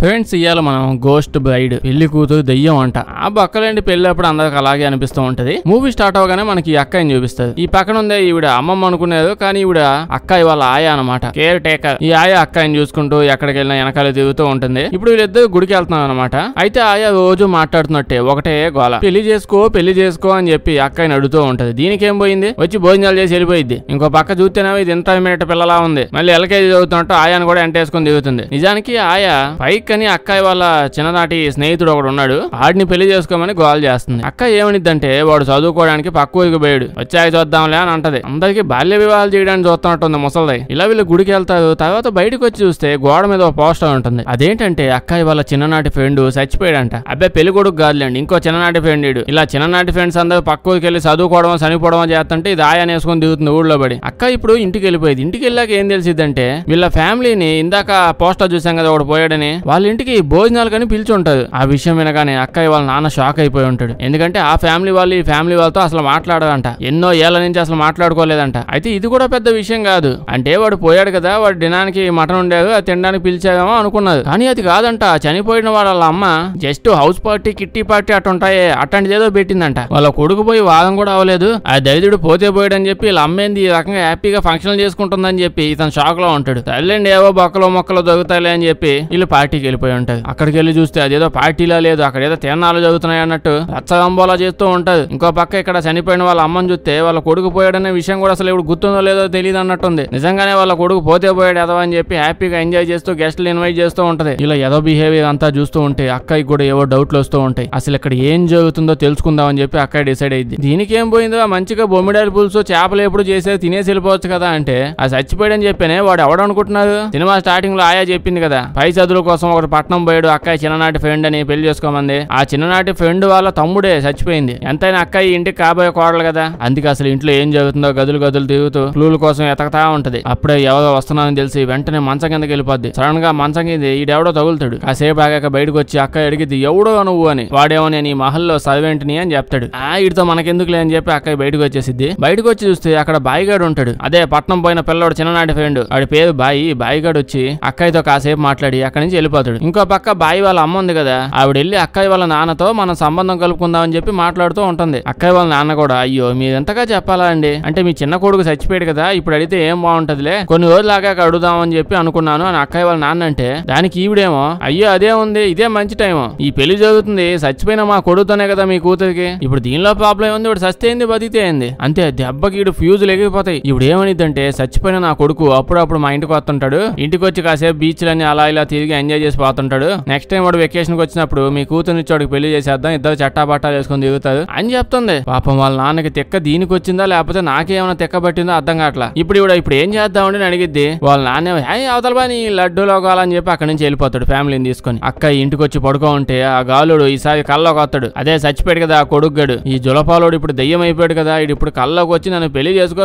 Friends, ఇవాళ మనం ghost braid పెళ్లి కూతురు దెయ్యం అంట. ఆ బక్కలేంటి పెళ్లి అప్పుడు అందరికి అలాగే అనిపిస్తూ ఉంటది. మూవీ స్టార్ట్ అవగానే మనకి ఈ అక్కని చూపిస్తుంది. ఈ పక్కన ఉందే ఈవిడ అమ్మమ్మ అనుకునేది, కానీ ఈవిడ అక్కాయి వాళ్ళ ఆయా అనమాట, కేర్ టేకర్. ఈ ఆయా అక్కాయిని చూసుకుంటూ ఎక్కడికి వెళ్ళినా వెనకాల తిరుగుతూ ఉంటుంది. ఇప్పుడు వీళ్ళిద్దరు గుడికి వెళ్తున్నారు అనమాట. అయితే ఆయా రోజు మాట్లాడుతున్నట్టే ఒకటే గోల, పెళ్లి చేసుకో అని చెప్పి అక్కాయిని అడుగుతూ ఉంటది. దీనికేం పోయింది, వచ్చి భోజనాలు చేసి వెళ్ళిపోయింది. ఇంకో పక్క చూస్తేనేమో ఇది ఎంత మినిట్ పిల్లలా ఉంది. మళ్ళీ ఎల్కేజీ చదువుతున్నట్టు ఆయాను కూడా ఎంటేసుకుని దిగుతుంది. నిజానికి ఆయా పైక్ అని అక్కాయి వాళ్ళ చిన్ననాటి స్నేహితుడు ఒకడు ఉన్నాడు, ఆడిని పెళ్లి చేసుకోమని గోల్ చేస్తుంది. అక్క ఏమనిద్దంటే వాడు చదువుకోవడానికి పక్క ఊరికి పోయాడు, వచ్చాక చూద్దాంలే అని అంటది. అందరికి బాల్య వివాహాలు చేయడానికి చూస్తున్నట్టుంది ముసలిదై. ఇలా వీళ్ళు గుడికి వెళ్తారు. తర్వాత బయటకు వచ్చి చూస్తే గోడ మీద ఒక పోస్టర్ ఉంటుంది. అదేంటంటే అక్కాయి వాళ్ళ చిన్ననాటి ఫ్రెండ్ చచ్చిపోయాడంట. అబ్బాయి పెళ్లి కొడుకు కాదులేండి, ఇంకో చిన్ననాటి ఫ్రెండ్. ఇలా చిన్ననాటి ఫ్రెండ్స్ అందరూ పక్క ఊరికి వెళ్ళి చదువుకోవడం చనిపోవడం చేస్తుంటే ఇది ఆయా వేసుకొని దిగుతుంది ఊళ్ళో పడి. అక్క ఇప్పుడు ఇంటికి వెళ్ళిపోయింది. ఇంటికి వెళ్ళాక ఏం తెలిసిద్దంటే వీళ్ళ ఫ్యామిలీని ఇందాక పోస్టర్ చూసాం కదా ఒకడు పోయాడని, వాళ్ళ ఇంటికి భోజనాలు కానీ పిలిచి ఉంటారు. ఆ విషయం వినగానే అక్కయ్య వాళ్ళ నాన్న షాక్ అయిపోయి ఉంటాడు. ఎందుకంటే ఆ ఫ్యామిలీ వాళ్ళు ఈ ఫ్యామిలీ వాళ్ళతో అసలు మాట్లాడదంట, ఎన్నో ఏళ్ల నుంచి అసలు మాట్లాడుకోలేదంట. అయితే ఇది కూడా పెద్ద విషయం కాదు. అంటే వాడు పోయాడు కదా, వాడు దినానికి మటన్ ఉండేది, అది తినడానికి పిలిచామో అనుకున్నది. కానీ అది కాదంట. చనిపోయిన వాళ్ళ అమ్మ just house party kitty party అటు ఉంటాయే అట్లాంటిది ఏదో పెట్టిందంట. వాళ్ళ కొడుకు పోయి వాదం కూడా అవ్వలేదు. ఆ దరిద్రుడు పోతే పోయాడని చెప్పి వీళ్ళ అమ్మేంది ఈ రకంగా హ్యాపీగా ఫంక్షన్ చేసుకుంటుందని చెప్పి ఇతను షాక్ లో ఉంటాడు. తల్లిండి ఏవో బొక్కలో మొక్కలు దొరుకుతాయిలే అని చెప్పి వీళ్ళు పార్టీకి వెళ్ళిపోయి ఉంటారు. అక్కడికి వెళ్ళి చూస్తే అదేదో పార్టీలా లేదు, అక్కడ ఏదో తిరణాలు జరుగుతున్నాయి అన్నట్టు రచ్చగంబోలా చేస్తూ ఉంటది. ఇంకో పక్క ఇక్కడ చనిపోయిన వాళ్ళ అమ్మని చూస్తే వాళ్ళ కొడుకు పోయాడనే విషయం కూడా అసలు ఇప్పుడు గుర్తుందో లేదో తెలియదు అన్నట్టుంది. నిజంగానే వాళ్ళ కొడుకు పోతే పోయాడు ఎదో అని చెప్పి హ్యాపీగా ఎంజాయ్ చేస్తూ గెస్ట్లు ఇన్వైట్ చేస్తూ ఉంటది. ఇలా ఏదో బిహేవియర్ అంతా చూస్తూ ఉంటే అక్కయ్య కూడా ఏవో డౌట్లు వస్తూ ఉంటాయి. అసలు ఇక్కడ ఏం జరుగుతుందో తెలుసుకుందాం అని చెప్పి అక్కయ్య డిసైడ్ అయింది. దీనికి ఏం పోయిందో, మంచిగా బొమ్మిడాలి పులుసు చేపలు ఎప్పుడు చేసేది తినేసి వెళ్ళిపోవచ్చు కదా అంటే ఆ చచ్చిపోయాడని చెప్పానే వాడు ఎవడనుకుంటున్నారు. సినిమా స్టార్టింగ్ లో ఆయా చెప్పింది కదా, పై చదువుల కోసం ఒకటి పట్నం పోయాడు, అక్కయ్య చిన్ననాటి ఫ్రెండ్ అని పెళ్లి చేసుకోమంది. ఆ చిన్ననాటి ఫ్రెండ్ వాళ్ళ తమ్ముడే చచ్చిపోయింది. ఎంతైనా అక్కయ్య ఇంటికి కాబోయే కోడలు కదా, అందుకే అసలు ఇంట్లో ఏం జరుగుతుందో గదులు తిరుగుతూ క్లూల కోసం ఎతకతా ఉంటది. అప్పుడే ఎవరో వస్తున్నానని తెలిసి వెంటనే మంచం కిందకి వెళ్ళిపోద్ది. సడన్ గా మంచం కింద ఈడెవడో తగులుతాడు. కాసేపు ఆగాక బయటకు వచ్చి అక్కయ్య అడిగిద్ది ఎవడో నువ్వు అని. వాడేమో నేను ఈ మహల్లో సర్వెంట్ని అని చెప్తాడు. వీడితో మనకెందుకులే అని చెప్పి అక్కయ్య బయటకు వచ్చేసిద్ది. బయటకు వచ్చి చూస్తే అక్కడ బాయిగాడు ఉంటాడు. అదే పట్నం పోయిన పిల్లడు చిన్ననాటి ఫ్రెండ్, వాడి పేరు బాయిగాడు వచ్చి అక్కయ్యతో కాసేపు మాట్లాడి అక్కడి నుంచి వెళ్ళిపోతాడు. ఇంకో పక్క బాయి వాళ్ళ అమ్మ ఉంది కదా, ఆవిడ వెళ్ళి అక్కయ్య వాళ్ళ నాన్నతో మనం సంబంధం కలుపుకుందాం అని చెప్పి మాట్లాడుతూ ఉంటుంది. అక్కయ్య వాళ్ళ నాన్న కూడా అయ్యో మీరు ఎంతగా చెప్పాలా అండి, అంటే మీ చిన్న కొడుకు చచ్చిపోయాడు కదా, ఇప్పుడు అడిగితే ఏం బాగుంటదిలే, కొన్ని రోజులు ఆగాక అడుగుదాం అని చెప్పి అనుకున్నాను అని అక్కయ్య వాళ్ళ నాన్న అంటే, దానికి ఈవిడేమో అయ్యో అదే ఉంది, ఇదే మంచి టైం, ఈ పెళ్లి జరుగుతుంది చచ్చిపోయిన మా కొడుకుతోనే కదా మీ కూతురికి, ఇప్పుడు దీనిలో ప్రాబ్లం ఉంది, ఇప్పుడు సస్తేంది బతికితే ఏంది అంతే, దెబ్బకి ఈడు ఫ్యూజులు ఎగిరిపోతాయి. ఇప్పుడు ఏమనిద్దంటే చచ్చిపోయిన నా కొడుకు అప్పుడప్పుడు మా ఇంటికి వస్తుంటాడు, ఇంటికి వచ్చి కాసేపు బీచ్లన్నీ అలా ఇలా తిరిగి ఎంజాయ్ చేసి పోతుంటాడు, నెక్స్ట్ టైం వాడు వెకేషన్ కి వచ్చినప్పుడు మీ కూతురుని చోటుకి పెళ్లి చేసేద్దాం, ఇద్దరు చట్టాపట్టాలు వేసుకుని తిరుగుతారు అని చెప్తుంది. పాపం వాళ్ళ నాన్నకి తిక్క దీనికి వచ్చిందా లేకపోతే నాకేమైనా తిక్క పట్టిందో అర్థం కావట్లా. ఇప్పుడు ఏం చేద్దామని అడిగిద్ది. వాళ్ళ నాన్న అవతల బాని లడ్డూలో కావాలని చెప్పి అక్కడి నుంచి వెళ్ళిపోతాడు ఫ్యామిలీని తీసుకొని. అక్క ఇంటికి వచ్చి పడుకో ఉంటే ఆ గాలుడు ఈసారి కల్లోకి వస్తాడు. అదే చచ్చిపోయాడు కదా ఆ కొడుకుగాడు, ఈ జులపాలోడు ఇప్పుడు దెయ్యం అయిపోయాడు కదా, ఇప్పుడు కల్లోకి వచ్చి నన్ను పెళ్లి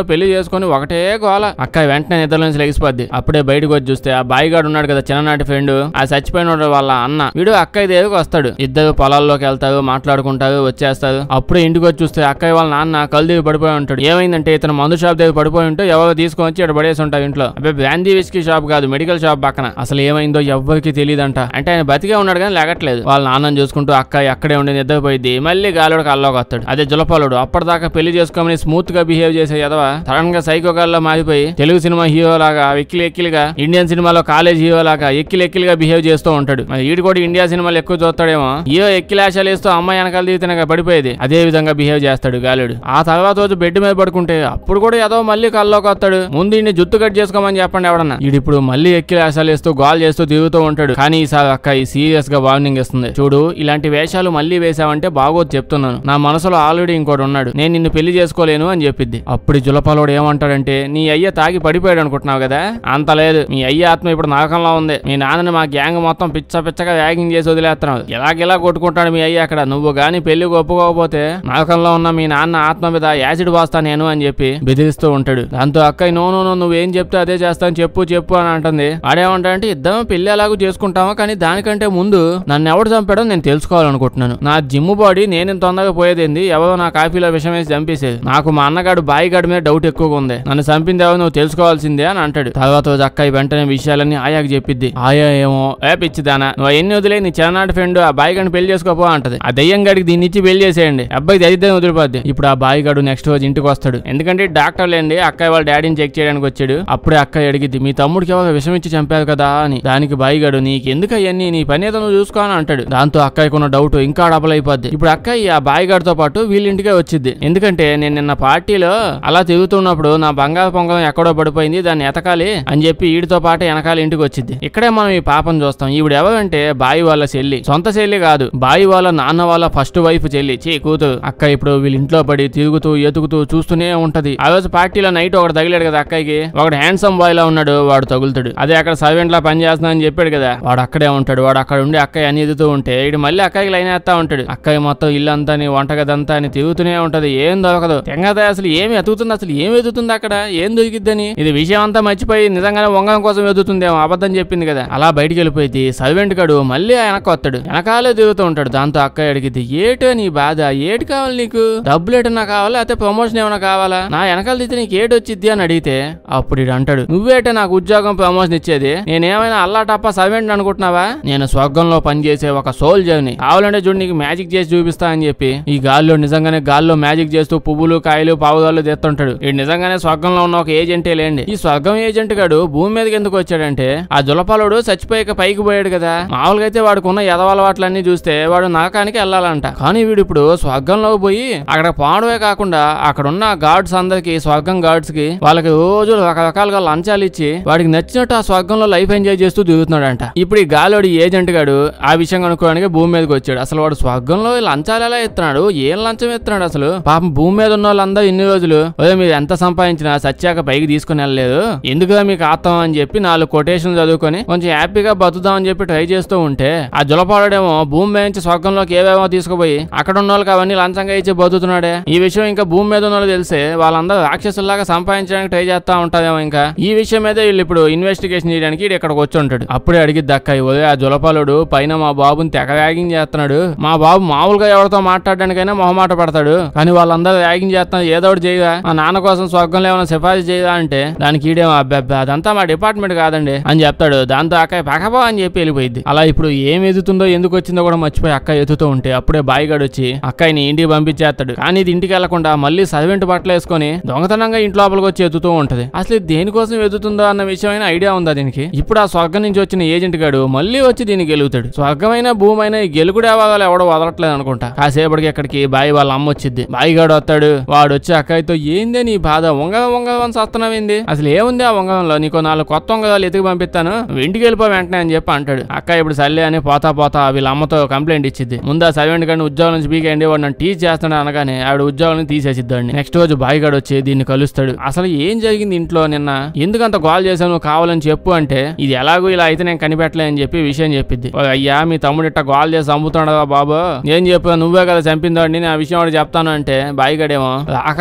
చేసుకొని ఒకటే గోల. అక్క వెంటనే నిద్ర నుంచి లెగిసిపోద్ది. అప్పుడే బయటకు వచ్చి చూస్తే ఆ బాయిగాడు ఉన్నాడు కదా చిన్ననాటి ఫ్రెండ్, ఆ చచ్చిపోయిన వాళ్ళ అన్న వీడు అక్కయ్య దగ్గరకు వస్తాడు. ఇద్దరు పొలాల్లోకి వెళ్తారు, మాట్లాడుకుంటారు, వచ్చేస్తారు. అప్పుడే ఇంటికి వచ్చి చూస్తే అక్కయ్య వాళ్ళ నాన్న కళ్ళు దిగి పడిపోయి ఉంటాడు. ఏమైందంటే ఇతను మందు షాప్ దగ్గర పడిపోయి ఉంటే ఎవరో తీసుకొని వచ్చి ఇక్కడ పడేసి ఉంటారు ఇంట్లో. అబ్బాయి బ్రాందీ విస్కీ షాప్ కాదు, మెడికల్ షాప్ పక్కన. అసలు ఏమైందో ఎవ్వరికి తెలియదంట. అంటే ఆయన బతికే ఉన్నాడు కానీ లేగట్లేదు. వాళ్ళ నాన్నని చూసుకుంటూ అక్కయ్య అక్కడే ఉండి నిద్రపోయింది. మళ్ళీ గాలుడు కల్లోకి వస్తాడు. అదే జులపాలుడు అప్పటిదాకా పెళ్లి చేసుకోమని స్మూత్ గా బిహేవ్ చేసే ఎదవా సడన్ గా సైకో గాల్లో మారిపోయి తెలుగు సినిమా హీరో లాగా ఎక్కిలిగా, ఇండియన్ సినిమాలో కాలేజ్ హీరో లాగా ఎక్కిలిగా బిహేవ్ చేస్తూ ఉంటాడు. మరి వీడు కూడా ఇండియా సినిమాలు ఎక్కువ చూస్తాడేమో, హీరో ఎక్కిలాశాలు వేస్తూ అమ్మాయి వెనకాల దిగుతున్నా పడిపోయేది. అదే విధంగా బిహేవ్ చేస్తాడు గాలుడు. ఆ తర్వాత రోజు బెడ్ మీద పడుకుంటే అప్పుడు కూడా ఏదో మళ్ళీ కల్లోకి వస్తాడు. ముందు ఇన్ని జుట్టు కట్ చేసుకోమని చెప్పండి ఎవడన్నా. ఇప్పుడు మళ్ళీ ఎక్కిలాశాలు వేస్తూ గాల్ చేస్తూ తిరుగుతూ ఉంటాడు. కానీ ఈసారి అక్క సీరియస్ గా వార్నింగ్ ఇస్తుంది. చూడు ఇలాంటి వేషాలు మళ్ళీ వేసావంటే బాగోదు చెప్తున్నాను, నా మనసులో ఆల్రెడీ ఇంకోటి ఉన్నాడు, నేను నిన్ను పెళ్లి చేసుకోలేను అని చెప్పింది. అప్పుడు జులపాలోడు ఏమంటాడంటే నీ అయ్య తాగి పడిపోయాడు అనుకుంటున్నావు కదా, అంత లేదు, మీ అయ్య ఆత్మ ఇప్పుడు నరకంలో ఉంది, మీ నాన్నని మా గ్యాంగ్ మొత్తం పిచ్చగా వ్యాగింగ్ చేసి వదిలేస్తున్నావు, ఎలాగెలా కొట్టుకుంటాడు మీ అయ్య అక్కడ, నువ్వు గాని పెళ్లికి ఒప్పుకోకపోతే నరకంలో ఉన్న మీ నాన్న ఆత్మ మీద యాసిడ్ వాస్తా నేను అని చెప్పి బెదిరిస్తూ ఉంటాడు. దాంతో అక్కయ్య నో నువ్వేం చెప్తే అదే చేస్తాను చెప్పు అని అంటుంది. వాడేమంటాడంటే ఇద్దరం పెళ్లి ఎలాగూ చేసుకుంటామా, కానీ దానికంటే ముందు నన్ను ఎవడు చంపాడో నేను తెలుసుకోవాలనుకుంటున్నాను, నా జిమ్ బాడీ నేను తొందరగా పోయేదేంది, ఎవరో నా కాఫీలో విషం వేసి చంపేసేది, నాకు మా అన్నగాడు బాయిగాడి మీద డౌట్ ఎక్కువగా ఉంది, నన్ను చంపింది ఎవరు నువ్వు తెలుసుకోవాల్సిందే అని అంటాడు. తర్వాత అక్కయ్య వెంటనే విషయాలన్నీ ఆయాకి చెప్పిద్ది. ఆయా ఏమో పిచ్చిదానా నువ్వు ఎన్ని వదిలే నీ చిన్ననాటి ఫ్రెండ్ ఆ బాయ్ గడిని పెళ్లి చేసుకోపో అంటది. ఆ దయ్యం గడికి దీన్ని ఇచ్చి పెళ్లి చేసేయండి, అబ్బాయి దరిద్రం వదిలిపోద్ది. ఇప్పుడు ఆ బాయ్ గడు నెక్స్ట్ రోజు ఇంటికి వస్తాడు. ఎందుకంటే డాక్టర్ లేండి అక్కయ్య వాళ్ళ డాడీని చెక్ చేయడానికి వచ్చాడు. అప్పుడే అక్కయ్య అడిగిద్ది మీ తమ్ముడికి ఎవరో విషం ఇచ్చి చంపారు కదా అని. దానికి బాయ్ గడు నీకెందుకు అవన్నీ నీ పని ఏదో నువ్వు చూసుకో అని అంటాడు. దాంతో అక్కయ్యకున్న డౌట్ ఇంకా డబల్ అయిపోద్ది. ఇప్పుడు అక్కయ్య ఆ బాయ్ గడితో పాటు వీళ్ళింటికే వచ్చింది. ఎందుకంటే నేను నిన్న పార్టీలో అలా తిరుగుతున్నప్పుడు నా బంగారు పొంగం ఎక్కడో పడిపోయింది, దాన్ని ఎతకాలి అని చెప్పి వీడితో పాటు వెనకాల ఇంటికి వచ్చింది. ఇక్కడే మనం ఈ పాపం చూస్తాం. ఈవిడ ఎవరంటే బాయి వాళ్ళ చెల్లి, సొంత చెల్లి కాదు, బాయి వాళ్ళ నాన్న వాళ్ళ ఫస్ట్ వైఫ్ చెల్లి, కూతురు. అక్క ఇప్పుడు వీళ్ళ ఇంట్లో పడి తిరుగుతూ ఎతుకుతూ చూస్తూనే ఉంటది. ఆ రోజు పార్టీలో నైట్ ఒకటి తగిలాడు కదా అక్కయ్యకి, ఒకడు హ్యాండ్సమ్ బాయ్ లా ఉన్నాడు, వాడు తగులుతాడు. అదే అక్కడ సర్వెంట్ లా పని చేస్తున్నా అని చెప్పాడు కదా, వాడు అక్కడే ఉంటాడు. వాడు అక్కడ ఉండి అక్కయ్య అని ఎదుగుతూ ఉంటే ఇటు మళ్ళీ అక్కయ్యకి లైన్ వేస్తా ఉంటాడు. అక్కయ్య మొత్తం ఇల్లంతా వంటగదంతా అని తిరుగుతూనే ఉంటది, ఏం దొరకదు. తెంగదా అసలు ఏమి ఎతుకుతుంది, అసలు ఏం ఎదుగుతుంది అక్కడ, ఏం దొరికిద్దని. ఇది విషయం అంతా మర్చిపోయి నిజంగానే వంగం కోసం ఎదుగుతుందేమో, అబద్ధం చెప్పింది కదా. అలా బయటికి వెళ్ళిపోయింది. సర్వెంట్ గడు మళ్ళీ వెనక్కి వస్తాడు, వెనకాలే తిరుగుతూ ఉంటాడు. దాంతో అక్కయ్య అడిగిద్ది ఏటో నీ బాధ, ఏటి కావాలి నీకు, డబ్బులు ఏటన్నా కావాలా అయితే ప్రమోషన్ ఏమైనా కావాలా, నా వెనకాల తీస్తే నీకు ఏటి వచ్చిద్ది అని అడిగితే అప్పుడు ఇడు అంటాడు నువ్వేటే నాకు ఉద్యోగం ప్రమోషన్ ఇచ్చేది, నేనేమైనా అల్లా టప్పా సర్వెంట్ అనుకుంటున్నావా, నేను స్వర్గంలో పనిచేసే ఒక సోల్జర్ని, కావాలంటే చూడు నీకు మ్యాజిక్ చేసి చూపిస్తా అని చెప్పి ఈ గాల్లో నిజంగానే గాల్లో మ్యాజిక్ చేస్తూ పువ్వులు కాయలు పావుగాళ్ళు తెస్తుంటాడు. ఇది నిజంగానే స్వర్గంలో ఉన్న ఒక ఏజెంటే లేండి. ఈ స్వర్గం ఏజెంట్ గాడు భూమి మీదకి ఎందుకు వచ్చాడంటే ఆ జులపాలుడు చచ్చిపోయాక పైకి పోయాడు కదా, మామూలుగా అయితే వాడుకున్న ఎదవలవాట్లన్నీ చూస్తే వాడు నరకానికి వెళ్ళాలంట. కానీ వీడు ఇప్పుడు స్వర్గంలో పోయి అక్కడ పాడవే కాకుండా అక్కడ ఉన్న గార్డ్స్ అందరికి, స్వర్గం గార్డ్స్ కి వాళ్ళకి రోజు రకరకాలుగా లంచాలు ఇచ్చి వాడికి నచ్చినట్టు ఆ స్వర్గంలో లైఫ్ ఎంజాయ్ చేస్తూ తిరుగుతున్నాడంట. ఇప్పుడు ఈ గాలోడి ఏజెంట్ గాడు ఆ విషయం కనుక్కోవడానికి భూమి మీదకి వచ్చాడు. అసలు వాడు స్వర్గంలో లంచాలు ఎలా ఇస్తున్నాడు, ఏం లంచం ఇస్తున్నాడు అసలు, పాపం భూమి మీద ఉన్న వాళ్ళందరూ ఇన్ని రోజులు మీరు ఎంత సంపాదించినా సత్యాక పైకి తీసుకుని వెళ్ళలేదు, ఎందుకుగా మీకు ఆత్తం అని చెప్పి 4 కొటేషన్ చదువుకొని కొంచెం హ్యాపీగా బతుకుదామని చెప్పి ట్రై చేస్తూ ఉంటే ఆ జులపాడేమో భూమి మీద నుంచి స్వర్గంలోకి ఏవేమో తీసుకుపోయి అక్కడ ఉన్న వాళ్ళకి అవన్నీ లంచంగా ఇచ్చి బతుకుతున్నాడే. ఈ విషయం ఇంకా భూమి మీద ఉన్న వాళ్ళు తెలిసే వాళ్ళందరూ రాక్షసుల్లాగా సంపాదించడానికి ట్రై చేస్తా ఉంటారేమో. ఇంకా ఈ విషయం మీద వీళ్ళు ఇప్పుడు ఇన్వెస్టిగేషన్ చేయడానికి ఇక్కడికి వచ్చి ఉంటాడు. అప్పుడే అడిగిద్ది అక్క ఒరే ఆ జులపాలుడు పైన మా బాబుని తెగ ర్యాగింగ్ చేస్తున్నాడు, మా బాబు మామూలుగా ఎవరితో మాట్లాడడానికైనా మొహమాట పడతాడు, కానీ వాళ్ళందరూ ర్యాగింగ్ చేస్తున్నారు, ఏదో ఒకటి చేయగా మా నాన్న కోసం స్వర్గంలో ఏమైనా సిఫారసు చేయదా అంటే దానికి ఈడేమో అబ్బా అదంతా మా డిపార్ట్మెంట్ కాదండి అని చెప్తాడు. దాంతో అక్క పక్కపో అని చెప్పి వెళ్ళిపోయింది. అలా ఇప్పుడు ఏం ఎదుగుతుందో ఎందుకు వచ్చిందో కూడా మర్చిపోయి అక్క ఎదుగుతూ ఉంటే అప్పుడే బాయిగాడు వచ్చి అక్కని ఇంటికి పంపించేస్తాడు. కానీ ఇది ఇంటికి వెళ్లకుండా మళ్ళీ సర్వెంట్ బట్టలు వేసుకొని దొంగతనంగా ఇంటి లోపలికి వచ్చి ఎదుగుతూ ఉంటది. అసలు దేనికోసం ఎదుగుతుందో అన్న విషయమైన ఐడియా ఉందా దీనికి. ఇప్పుడు ఆ స్వర్గం నుంచి వచ్చిన ఏజెంట్ గాడు మళ్ళీ వచ్చి దీన్ని గెలుగుతాడు. స్వర్గమైన భూమైన ఈ గెలుగుడే వాళ్ళు ఎవడో వదలట్లేదు అనుకుంటా. కాసేపటికి ఎక్కడికి బాయి వాళ్ళ అమ్మ వచ్చింది. బాయిగాడు వస్తాడు. వాడు వచ్చి అక్కయ్యతో ఏందే నీ బాధ, వంగవం సత్తనవింది, అసలు ఏముంది ఆ వంగంలో, నీకు 4 కొత్త వంగదాలు ఎతికి పంపిస్తాను, ఇంటికి వెళ్ళిపో వెంటనే అని చెప్పి అంటాడు. అక్క ఇప్పుడు సర్లే అని పోతా వీళ్ళ అమ్మతో కంప్లైంట్ ఇచ్చింది. ముందు ఆ సర్వెంట్ గారిని ఉద్యోగం నుంచి బీకేయండి, వాడు నన్ను టీచ్ చేస్తాడు అనగానే ఆవిడ ఉద్యోగం తీసేసిద్దాన్ని. నెక్స్ట్ రోజు బాయిగాడు వచ్చి దీన్ని కలుస్తాడు. అసలు ఏం జరిగింది ఇంట్లో నిన్న, ఎందుకంత కాల్ చేశాను కావాలని చెప్పు అంటే ఇది ఎలాగో ఇలా అయితే నేను కనిపెట్టలే అని చెప్పి విషయం చెప్పిద్ది. అయ్యా మీ తమ్ముడు ఇట్ట కాల్ చేసి చంపుతున్నాడు బాబు, ఏం చెప్పు నువ్వే కదా చంపిందాడిని, నేను ఆ విషయం వాడు చెప్తాను అంటే బాయిగాడేమో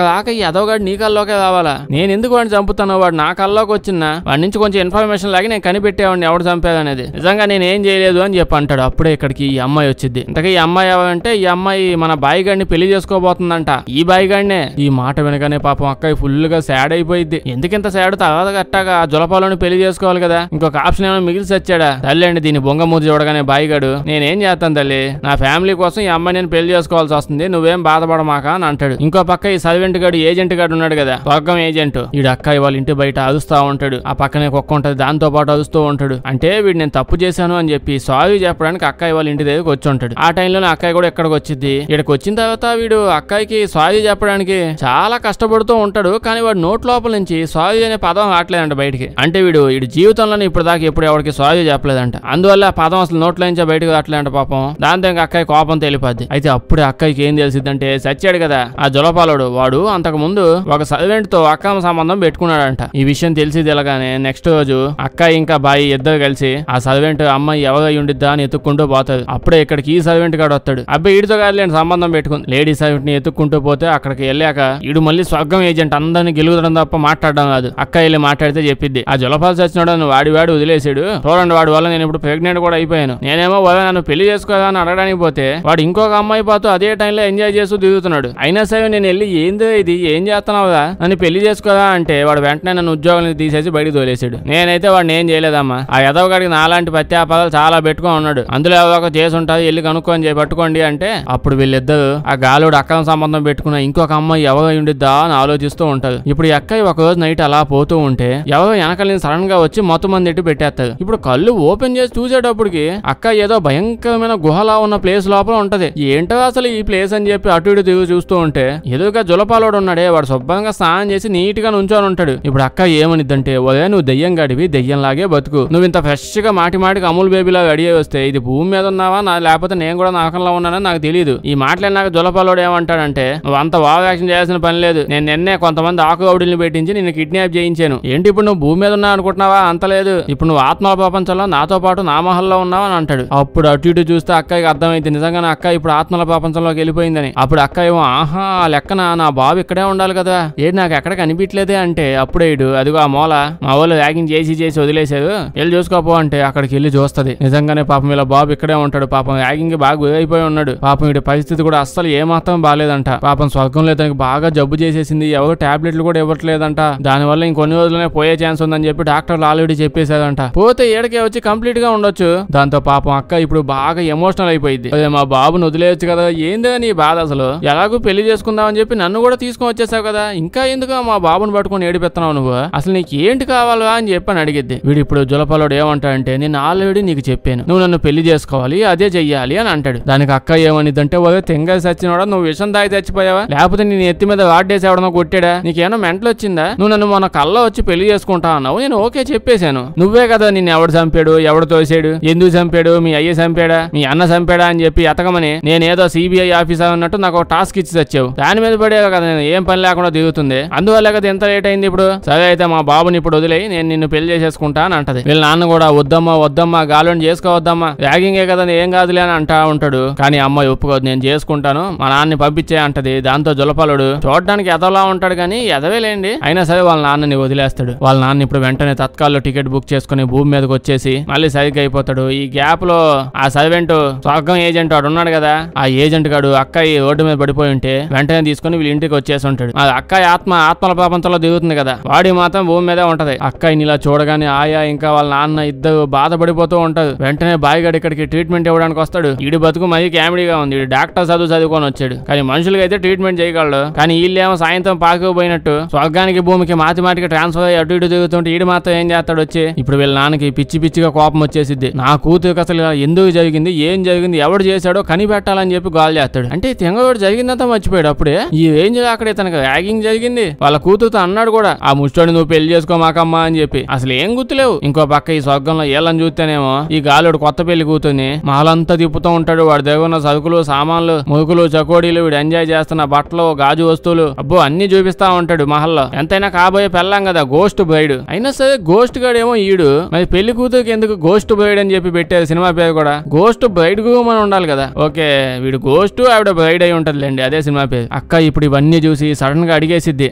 రాక ఈ అదోగాడు నీ కల్లోకే రావాలా, నేను ఎందుకు వాడిని చంపుతాను, వాడు నా కల్లోకి వచ్చినా వాడి నుంచి కొంచెం ఇన్ఫర్మేషన్ లాగి నేను కనిపెట్టేవాడిని ఎవడు చంపేది అనేది, నిజంగా నేను ఏం చేయలేదు అని చెప్పి అంటాడు. అప్పుడే ఇక్కడికి ఈ అమ్మాయి వచ్చింది. ఇంతకీ ఈ అమ్మాయి ఎవరంటే ఈ అమ్మాయి మన బాయిగాడిని పెళ్లి చేసుకోబోతుందంట. ఈ బాయిగాడినే. ఈ మాట వినగానే పాపం అక్కయ్య ఫుల్ గా సాడ్ అయిపోయింది. ఎందుకింత సాడ్, తర్వాత గట్టాగా జులపాలను పెళ్లి చేసుకోవాలి కదా, ఇంకొక ఆప్షన్ ఏమైనా మిగిలి వచ్చాడా. తల్లి అండి దీన్ని బొంగమూతి చూడగానే బాయిగాడు నేనేం చేస్తాను తల్లి, నా ఫ్యామిలీ కోసం ఈ అమ్మాయి నేను పెళ్లి చేసుకోవాల్సి వస్తుంది, నువ్వేం బాధపడమాక అని అంటాడు. ఇంకో పక్క ఈ సర్వెంట్ గాడు ఏజెంట్ గాడు ఉన్నాడు కదా, స్వర్గం ఏజెంట్, వీడు అక్కయ్య వాళ్ళ ఇంటి బయట అరుస్తా ఉంటాడు. ఆ పక్కనే కుక్క ఉంటది, దాంతో పాటు అరుస్తూ ఉంటాడు. అంటే వీడు నేను తప్పు చేశాను అని చెప్పి సారీ చెప్పడానికి అక్కయ్య వాళ్ళ ఇంటి దగ్గరకు వచ్చి ఉంటాడు. ఆ టైంలోనే అక్కయ్య కూడా ఇక్కడికి వచ్చింది. ఇక్కడికి వచ్చిన తర్వాత వీడు అక్కయ్యకి సారీ చెప్పడానికి చాలా కష్టపడుతూ ఉంటాడు. కానీ వాడు నోట్ లోపల నుంచి సారీ అనే పదం రావట్లేదంట బయటికి. అంటే వీడు జీవితంలోనే ఇప్పుడు దాకా ఎప్పుడు ఎవరికి సారీ చెప్పలేదంట. అందువల్ల ఆ పదం అసలు నోట్లో నుంచే బయటకు రావట్లేదంట పాపం. దాంతో ఇంకా అక్కయ్య కోపం తెలిపద్ది. అయితే అప్పుడే అక్కయ్యకి ఏం తెలిసిద్దంటే చచ్చాడు కదా ఆ జులపాలుడు, వాడు అంతకు ముందు ఒక సర్వెంట్ తో అక్రమ సంబంధం పెట్టుకున్నాడంట. ఈ విషయం తెలిసి తెలగానే నెక్స్ట్ రోజు అక్కయ్య ఇంకా బాయి ఇద్దరు కలిసి ఆ సర్వెంట్ అమ్మాయి ఎవరై ఉండిద్దా అని ఎత్తుక్కుంటూ పోతాడు. అప్పుడే ఇక్కడికి ఈ సర్వెంట్ గాడు వస్తాడు. అబ్బాయి ఈడితో కాదు సంబంధం పెట్టుకుంది. లేడీ సర్వెంట్ ని ఎత్తుక్కుంటూ పోతే అక్కడికి వెళ్ళాక ఈడు మళ్ళీ స్వర్గం ఏజెంట్ అందరిని గెలుగుదడం తప్ప మాట్లాడడం కాదు. అక్క వెళ్ళి మాట్లాడితే చెప్పిద్ది ఆ జులపాలు చచ్చినాడు వాడి వదిలేసాడు, చూడండి వాడి వల్ల నేను ఇప్పుడు ప్రెగ్నెంట్ కూడా అయిపోయాను, నేనేమో నన్ను పెళ్లి చేసుకోవాలని అడగడానికి పోతే వాడు ఇంకొక అమ్మాయి పాటు అదే టైంలో ఎంజాయ్ చేస్తూ దిగుతున్నాడు. అయినా సరే నేను వెళ్ళి ఏందో ఇది ఏం చేస్తున్నావుగా నన్ను పెళ్లి చేసుకోదా అంటే వాడు వెంటనే నన్ను ఉద్యోగం తీసేసి బయటకు తోలేసాడు. నేనైతే వాడిని ఏం చేయలేదమ్మా, ఆ యదవగాడికి నా నాలాంటి పత్యాపాలు చాలా పెట్టుకొని ఉన్నాడు, అందులో ఒక చేసి ఉంటుంది, వెళ్ళి కనుక్కొని పట్టుకోండి అంటే అప్పుడు వీళ్ళిద్దరు ఆ గాలుడు అక్రమ సంబంధం పెట్టుకున్న ఇంకొక అమ్మాయి ఎవరో ఉండిద్దా అని ఆలోచిస్తూ ఉంటారు. ఇప్పుడు ఈ అక్కయ్య ఒక రోజు నైట్ అలా పోతూ ఉంటే ఎవరో వెనకాల సడన్ గా వచ్చి మొత్తం మంది ఎట్టి పెట్టేస్తారు. ఇప్పుడు కళ్ళు ఓపెన్ చేసి చూసేటప్పటికి అక్క ఏదో భయంకరమైన గుహలా ఉన్న ప్లేస్ లోపల ఉంటది. ఏంటో అసలు ఈ ప్లేస్ అని చెప్పి అటు ఇటు తిరిగి చూస్తూ ఉంటే ఎదురుగా జులపాలోడు ఉన్నాడే, వాడు శుభ్రంగా స్నానం చేసి నీట్ గా నుంచొని ఉంటాడు. ఇప్పుడు అక్క ఏమనిద్దంటే, ఒరే నువ్వు దెయ్యం గడివి, దెయ్యంలాగే బతుకు, నువ్వు ఇంత ఫ్రెష్ గా మాటికి అమూల్ బేబీలాగా అడిగే వస్తే ఇది భూమి మీద ఉన్నావా లేకపోతే నేను కూడా నరకంలో ఉన్నానని నాకు తెలియదు. ఈ మాటలే నాకు జులపాలోడు ఏమంటాడంటే, నువ్వు అంత ఓవర్ యాక్షన్ చేయాల్సిన పని లేదు, నేను నిన్నే కొంతమంది ఆకు రౌడీల్ని పెట్టించి నిన్ను కిడ్నాప్ చేయించాను. ఏంటి ఇప్పుడు నువ్వు భూమి మీద ఉన్నావు అనుకుంటున్నావా? అంత లేదు, ఇప్పుడు నువ్వు ఆత్మల ప్రపంచంలో నాతో పాటు నా మహల్లో ఉన్నావు అని అంటాడు. అప్పుడు అటు ఇటు చూస్తే అక్కకి అర్థమైంది నిజంగా అక్క ఇప్పుడు ఆత్మల ప్రపంచంలోకి వెళ్ళిపోయిందని. అప్పుడు అక్క ఏమో ఆహా లెక్కన నా బాబు ఇక్కడే ఉండాలి కదా, ఏంటి నాకు ఎక్కడ కనిపించలేదే అంటే అప్పుడే అదిగో ఆ మూల మా వాళ్ళు ర్యాగింగ్ చేసి వదిలేశారు, వెళ్ళి చూసుకోపో అంటే అక్కడికి వెళ్ళి చూస్తది. నిజంగానే పాపం ఇలా బాబు ఇక్కడే ఉంటాడు. పాపం ర్యాగింగ్ బాగా గురైపోయి ఉన్నాడు. పాపం వీడి పరిస్థితి కూడా అస్సలు ఏమాత్రం బాగాలేదంట. పాపం స్వర్గంలో తనకి బాగా జబ్బు చేసేసింది, ఎవరు టాబ్లెట్లు కూడా ఇవ్వట్లేదంట. దానివల్ల ఇంకొన్ని రోజులనే పోయే ఛాన్స్ ఉందని చెప్పి డాక్టర్లు ఆల్రెడీ చెప్పేశారంట. పోతే ఏడకే వచ్చి కంప్లీట్ గా ఉండొచ్చు. దాంతో పాపం అక్క ఇప్పుడు బాగా ఎమోషనల్ అయిపోయింది. అదే మా బాబును వదిలేయచ్చు కదా, ఏందే నీ బాధ, అసలు ఎలాగో పెళ్లి చేసుకుందామని చెప్పి నన్ను కూడా తీసుకొని వచ్చేసావు కదా, ఇంకా ఎందుకు మా బాబును పట్టుకొని ఏడిపెత్తనావు నువ్వు, అసలు నీకు ఏంటి కావాలా అని చెప్పని అడిగిద్ది. వీడు ఇప్పుడు జులపాలోడు ఏమంటాడంటే, నేను ఆల్రెడీ నీకు చెప్పాను నువ్వు నన్ను పెళ్లి చేసుకోవాలి, అదే చెయ్యాలి అని అంటాడు. దానికి అక్క ఏమనిద్దంటే, ఒరే తెంగ సచ్చినోడా, నువ్వు విషం తాగి చచ్చిపోయావా లేకపోతే నేను ఎత్తి మీద వాడేసి ఎవడనో కొట్టాడా, నీకేమో మెంటలు వచ్చిందా, నువ్వు నన్ను మన కల్లో వచ్చి పెళ్లి చేసుకుంటా అన్నావు, నేను ఓకే చెప్పేశాను, నువ్వే కదా నిన్ను ఎవడు చంపాడు, ఎవడు తోసాడు, ఎందుకు చంపాడు, మీ అయ్య చంపాడా, మీ అన్న చంపాడా అని చెప్పి ఎతకమని నేనేదో సిబిఐ ఆఫీసర్ అన్నట్టు నాకు ఒక టాస్క్ ఇచ్చి వచ్చావు, దాని మీద పడేవా కదా, నేను ఏం పని లేకుండా దిగుతుంది, అందువల్ల కదా ఎంత లేట్ అయింది. ఇప్పుడు సరే అయితే మా బాబుని ఇప్పుడు వదిలేయి, నేను నిన్ను పెళ్లి చేసేసుకుంటా అని అంటది. వీళ్ళ నాన్న కూడా వద్దమ్మా గాలిని చేసుకోవద్దమ్మా, ర్యాగింగే కదా ఏం కాదులే అని అంటా ఉంటాడు. కానీ అమ్మాయి ఒప్పుకోదు, నేను చేసుకుంటాను మా నాన్నని పంపించే అంటది. దాంతో జులపాలుడు చూడడానికి ఎదవలా ఉంటాడు కానీ ఎదవేలేండి, అయినా సరే వాళ్ళ నాన్నని వదిలేస్తాడు. వాళ్ళ నాన్న ఇప్పుడు వెంటనే తత్కాల్లో టికెట్ బుక్ చేసుకుని భూమి మీదకి వచ్చేసి మళ్ళీ సరిగ్గా అయిపోతాడు. ఈ గ్యాప్ లో ఆ సర్వెంట్ స్వర్గం ఏజెంట్ వాడు ఉన్నాడు కదా, ఆ ఏజెంట్ గాడు అక్కయ్య రోడ్డు మీద పడిపోయి ఉంటే వెంటనే తీసుకుని వీళ్ళ ఇంటికి వచ్చేసి ఉంటాడు. ఆ అక్కయ్య ఆత్మల ప్రపంచంలో దిగుతుంది కదా, వాడి మాత్రం భూమి మీదే ఉంటది. అక్కయ్యని ఇలా చూడగానే ఆయా ఇంకా వాళ్ళ నాన్న ఇద్దరు బాధపడిపోతూ ఉంటారు. వెంటనే బాయిగాడు ఇక్కడికి ట్రీట్మెంట్ ఇవ్వడానికి వస్తాడు. ఈడు బతుకు మరీ కామెడీగా ఉంది, డాక్టర్ చదువుకొని వచ్చాడు కానీ మనుషులకి అయితే ట్రీట్మెంట్ చేయగలడు. కానీ వీళ్ళేమో సాయంత్రం పాకుపోయినట్టు స్వర్గానికి భూమికి మాటికి ట్రాన్స్ఫర్ అయ్యి అటు ఇటు దిగుతుంటే ఈడు మాత్రం ఏం చేస్తాడు వచ్చి. ఇప్పుడు వీళ్ళ నాన్నకి పిచ్చిగా కోపం వచ్చేసిద్ది. నా కూతురికి అసలు ఎందుకు జరిగింది, ఏం జరిగింది, ఎవడు చేశాడో కనిపెట్టాలని చెప్పి గోల్ చేస్తాడు. అంటే తెంగోడు జరిగిందంతా మర్చిపోయాడు. అప్పుడే ఈ రేంజ్ లో అక్కడే తనకు ర్యాగింగ్ జరిగింది, వాళ్ళ కూతురుతో అన్నాడు కూడా ఆ ముష్టోని నువ్వు పెళ్లి చేసుకోమాకమ్మా అని చెప్పి. అసలు ఏం గుర్తులేవు. ఇంకో పక్క ఈ స్వర్గంలో ఏళ్ళని చూస్తేనేమో ఈ గాలుడు కొత్త పెళ్లి కూతుర్ని మహలంతా తిప్పుతూ ఉంటాడు. వాడి దగ్గర ఉన్న సరుకులు, సామాన్లు, మురుకులు, చకోడీలు, వీడు ఎంజాయ్ చేస్తున్న బట్టలు, గాజు వస్తువులు, అబ్బో అన్ని చూపిస్తా ఉంటాడు మహల్లో. ఎంతైనా కాబోయే పెళ్ళాం కదా గోస్ట్ బ్రైడ్. అయినా సరే గోస్ట్ గాడేమో ఈడు, మరి పెళ్లి కూతురికి ఎందుకు గోస్ట్ బ్రైడ్ అని చెప్పి పెట్టారు సినిమా పేరు కూడా. గోస్ట్ బ్రైడ్ అని ఉండాలి కదా. ఓకే వీడు గోస్ట్, ఆవిడ బ్రైడ్ అయి ఉంటదిలేండి, అదే సినిమా పేరు. అక్క ఇప్పుడు ఇవన్నీ చూసి సడన్ గా అడిగేసిద్ది,